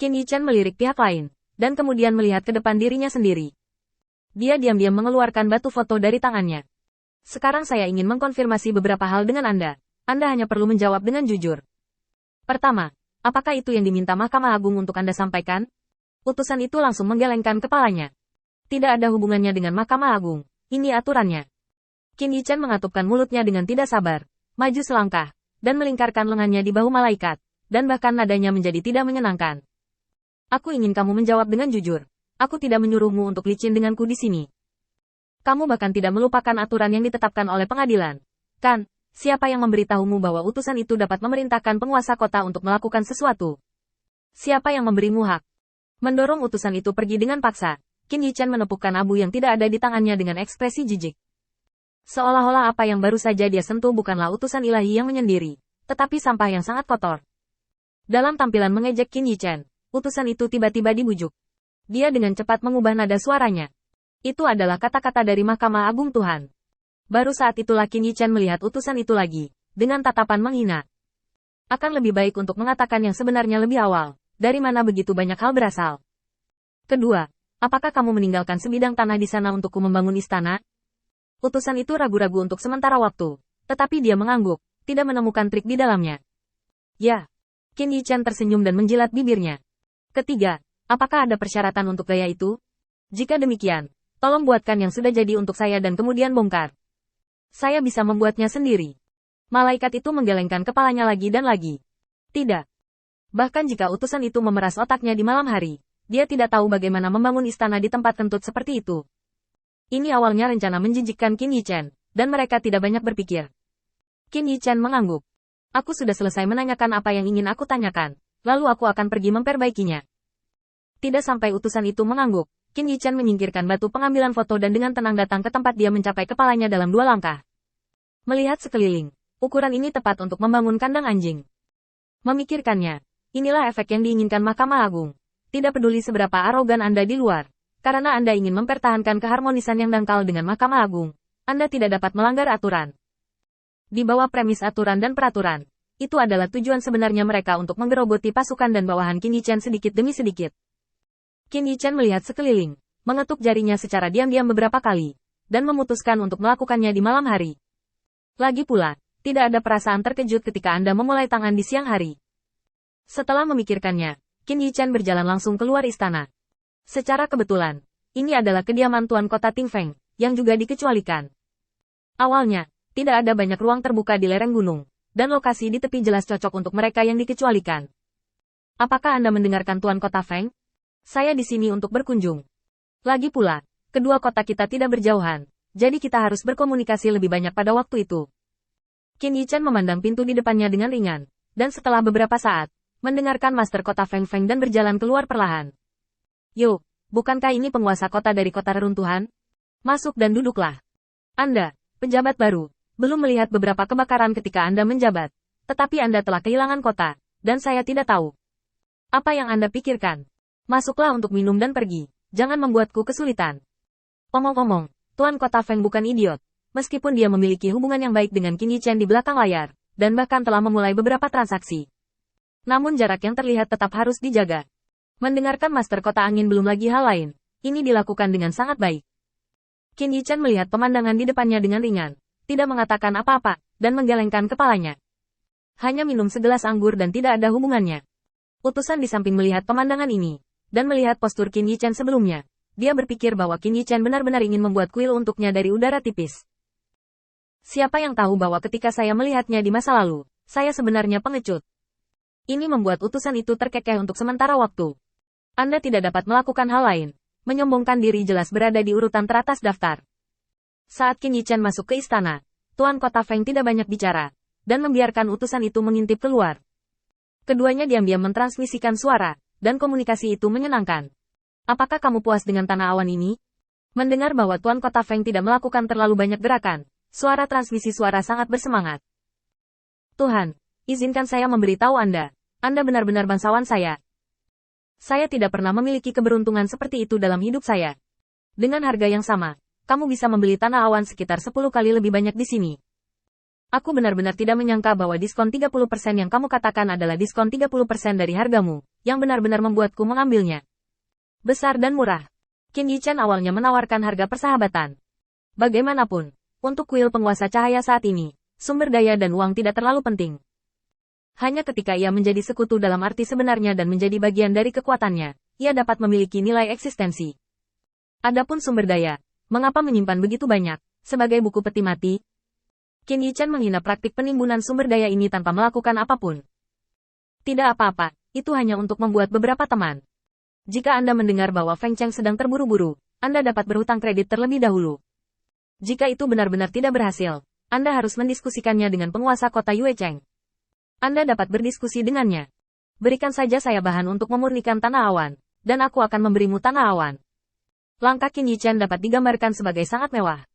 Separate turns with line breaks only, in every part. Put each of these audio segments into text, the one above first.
Qin Yichen melirik pihak lain, dan kemudian melihat ke depan dirinya sendiri. Dia diam-diam mengeluarkan batu foto dari tangannya. Sekarang saya ingin mengkonfirmasi beberapa hal dengan Anda. Anda hanya perlu menjawab dengan jujur. Pertama, apakah itu yang diminta Mahkamah Agung untuk Anda sampaikan? Utusan itu langsung menggelengkan kepalanya. Tidak ada hubungannya dengan Mahkamah Agung. Ini aturannya. Qin Yichen mengatupkan mulutnya dengan tidak sabar, maju selangkah, dan melingkarkan lengannya di bahu malaikat, dan bahkan nadanya menjadi tidak menyenangkan. Aku ingin kamu menjawab dengan jujur. Aku tidak menyuruhmu untuk licin denganku di sini. Kamu bahkan tidak melupakan aturan yang ditetapkan oleh pengadilan. Kan, siapa yang memberitahumu bahwa utusan itu dapat memerintahkan penguasa kota untuk melakukan sesuatu? Siapa yang memberimu hak? Mendorong utusan itu pergi dengan paksa, Qin Yichen menepukkan abu yang tidak ada di tangannya dengan ekspresi jijik. Seolah-olah apa yang baru saja dia sentuh bukanlah utusan ilahi yang menyendiri, tetapi sampah yang sangat kotor. Dalam tampilan mengejek Qin Yichen, utusan itu tiba-tiba dibujuk. Dia dengan cepat mengubah nada suaranya. Itu adalah kata-kata dari Mahkamah Agung Tuhan. Baru saat itulah Qin Yichen melihat utusan itu lagi, dengan tatapan menghina. Akan lebih baik untuk mengatakan yang sebenarnya lebih awal, dari mana begitu banyak hal berasal. Kedua, apakah kamu meninggalkan sebidang tanah di sana untukku membangun istana? Utusan itu ragu-ragu untuk sementara waktu, tetapi dia mengangguk, tidak menemukan trik di dalamnya. Ya. Qin Yichen tersenyum dan menjilat bibirnya. Ketiga, apakah ada persyaratan untuk gaya itu? Jika demikian, tolong buatkan yang sudah jadi untuk saya dan kemudian bongkar. Saya bisa membuatnya sendiri. Malaikat itu menggelengkan kepalanya lagi dan lagi. Tidak. Bahkan jika utusan itu memeras otaknya di malam hari, dia tidak tahu bagaimana membangun istana di tempat kentut seperti itu. Ini awalnya rencana menjijikkan Qin Yichen, dan mereka tidak banyak berpikir. Qin Yichen mengangguk. Aku sudah selesai menanyakan apa yang ingin aku tanyakan, lalu aku akan pergi memperbaikinya. Tidak sampai utusan itu mengangguk, Qin Yichen menyingkirkan batu pengambilan foto dan dengan tenang datang ke tempat dia mencapai kepalanya dalam 2 langkah. Melihat sekeliling, ukuran ini tepat untuk membangun kandang anjing. Memikirkannya, inilah efek yang diinginkan Mahkamah Agung. Tidak peduli seberapa arogan Anda di luar, karena Anda ingin mempertahankan keharmonisan yang dangkal dengan Mahkamah Agung, Anda tidak dapat melanggar aturan. Di bawah premis aturan dan peraturan, itu adalah tujuan sebenarnya mereka untuk menggerogoti pasukan dan bawahan Qin Yichen sedikit demi sedikit. Qin Yichen melihat sekeliling, mengetuk jarinya secara diam-diam beberapa kali, dan memutuskan untuk melakukannya di malam hari. Lagi pula, tidak ada perasaan terkejut ketika Anda memulai tangan di siang hari. Setelah memikirkannya, Qin Yichen berjalan langsung keluar istana. Secara kebetulan, ini adalah kediaman Tuan Kota Ting Feng, yang juga dikecualikan. Awalnya, tidak ada banyak ruang terbuka di lereng gunung, dan lokasi di tepi jelas cocok untuk mereka yang dikecualikan. Apakah Anda mendengarkan Tuan Kota Feng? Saya di sini untuk berkunjung. Lagi pula, kedua kota kita tidak berjauhan, jadi kita harus berkomunikasi lebih banyak pada waktu itu. Qin Yichen memandang pintu di depannya dengan ringan, dan setelah beberapa saat, mendengarkan Master Kota Feng Feng dan berjalan keluar perlahan. Yo, bukankah ini penguasa kota dari kota reruntuhan? Masuk dan duduklah. Anda, pejabat baru, belum melihat beberapa kebakaran ketika Anda menjabat, tetapi Anda telah kehilangan kota, dan saya tidak tahu. Apa yang Anda pikirkan? Masuklah untuk minum dan pergi, jangan membuatku kesulitan. Omong-omong, Tuan Kota Feng bukan idiot, meskipun dia memiliki hubungan yang baik dengan Qin Yichen di belakang layar, dan bahkan telah memulai beberapa transaksi. Namun jarak yang terlihat tetap harus dijaga. Mendengarkan Master Kota Angin belum lagi hal lain, ini dilakukan dengan sangat baik. Qin Yichen melihat pemandangan di depannya dengan ringan, tidak mengatakan apa-apa, dan menggelengkan kepalanya. Hanya minum segelas anggur dan tidak ada hubungannya. Utusan di samping melihat pemandangan ini, dan melihat postur Qin Yichen sebelumnya, dia berpikir bahwa Qin Yichen benar-benar ingin membuat kuil untuknya dari udara tipis. Siapa yang tahu bahwa ketika saya melihatnya di masa lalu, saya sebenarnya pengecut. Ini membuat utusan itu terkekeh untuk sementara waktu. Anda tidak dapat melakukan hal lain, menyombongkan diri jelas berada di urutan teratas daftar. Saat Qin Yichen masuk ke istana, Tuan Kota Feng tidak banyak bicara, dan membiarkan utusan itu mengintip keluar. Keduanya diam-diam mentransmisikan suara, dan komunikasi itu menyenangkan. Apakah kamu puas dengan tanah awan ini? Mendengar bahwa Tuan Kota Feng tidak melakukan terlalu banyak gerakan, suara transmisi suara sangat bersemangat. Tuhan, izinkan saya memberitahu Anda benar-benar bangsawan saya. Saya tidak pernah memiliki keberuntungan seperti itu dalam hidup saya. Dengan harga yang sama, kamu bisa membeli tanah awan sekitar 10 kali lebih banyak di sini. Aku benar-benar tidak menyangka bahwa diskon 30% yang kamu katakan adalah diskon 30% dari hargamu, yang benar-benar membuatku mengambilnya. Besar dan murah. Qin Yichen awalnya menawarkan harga persahabatan. Bagaimanapun, untuk kuil penguasa cahaya saat ini, sumber daya dan uang tidak terlalu penting. Hanya ketika ia menjadi sekutu dalam arti sebenarnya dan menjadi bagian dari kekuatannya, ia dapat memiliki nilai eksistensi. Adapun sumber daya, mengapa menyimpan begitu banyak, sebagai buku peti mati? Qin Yichen menghina praktik penimbunan sumber daya ini tanpa melakukan apapun. Tidak apa-apa, itu hanya untuk membuat beberapa teman. Jika Anda mendengar bahwa Feng Cheng sedang terburu-buru, Anda dapat berhutang kredit terlebih dahulu. Jika itu benar-benar tidak berhasil, Anda harus mendiskusikannya dengan penguasa kota Yue Cheng. Anda dapat berdiskusi dengannya. Berikan saja saya bahan untuk memurnikan tanah awan, dan aku akan memberimu tanah awan. Langkah Qin Yichen dapat digambarkan sebagai sangat mewah.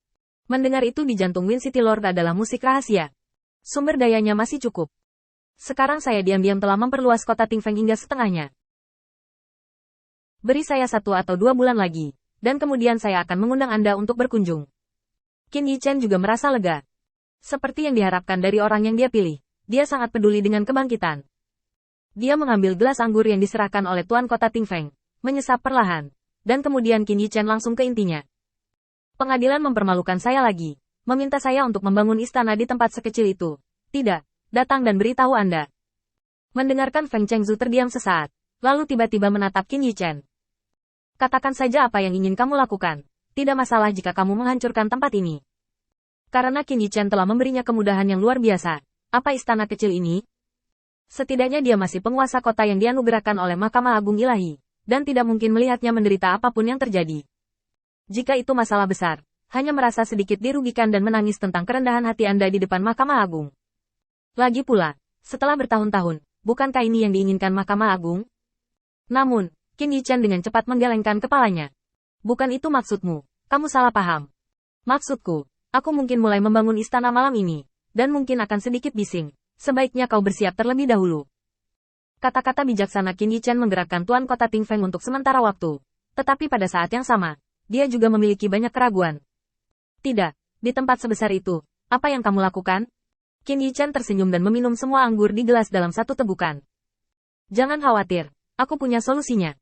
Mendengar itu di jantung Wind City Lord adalah musik rahasia. Sumber dayanya masih cukup. Sekarang saya diam-diam telah memperluas kota Ting Feng hingga setengahnya. Beri saya 1 atau 2 bulan lagi, dan kemudian saya akan mengundang Anda untuk berkunjung. Qin Yichen juga merasa lega. Seperti yang diharapkan dari orang yang dia pilih, dia sangat peduli dengan kebangkitan. Dia mengambil gelas anggur yang diserahkan oleh Tuan Kota Ting Feng, menyesap perlahan, dan kemudian Qin Yichen langsung ke intinya. Pengadilan mempermalukan saya lagi, meminta saya untuk membangun istana di tempat sekecil itu. Tidak, datang dan beritahu Anda. Mendengarkan Feng Chengzu terdiam sesaat, lalu tiba-tiba menatap Qin Yichen. Katakan saja apa yang ingin kamu lakukan. Tidak masalah jika kamu menghancurkan tempat ini. Karena Qin Yichen telah memberinya kemudahan yang luar biasa. Apa istana kecil ini? Setidaknya dia masih penguasa kota yang dianugerahkan oleh Mahkamah Agung Ilahi, dan tidak mungkin melihatnya menderita apapun yang terjadi. Jika itu masalah besar, hanya merasa sedikit dirugikan dan menangis tentang kerendahan hati Anda di depan Mahkamah Agung. Lagi pula, setelah bertahun-tahun, bukankah ini yang diinginkan Mahkamah Agung? Namun, Qin Yichen dengan cepat menggelengkan kepalanya. Bukan itu maksudmu, kamu salah paham. Maksudku, aku mungkin mulai membangun istana malam ini, dan mungkin akan sedikit bising. Sebaiknya kau bersiap terlebih dahulu. Kata-kata bijaksana Qin Yichen menggerakkan Tuan Kota Ting Feng untuk sementara waktu. Tetapi pada saat yang sama, dia juga memiliki banyak keraguan. Tidak, di tempat sebesar itu, apa yang kamu lakukan? Qin Yichen tersenyum dan meminum semua anggur di gelas dalam satu tegukan. Jangan khawatir, aku punya solusinya.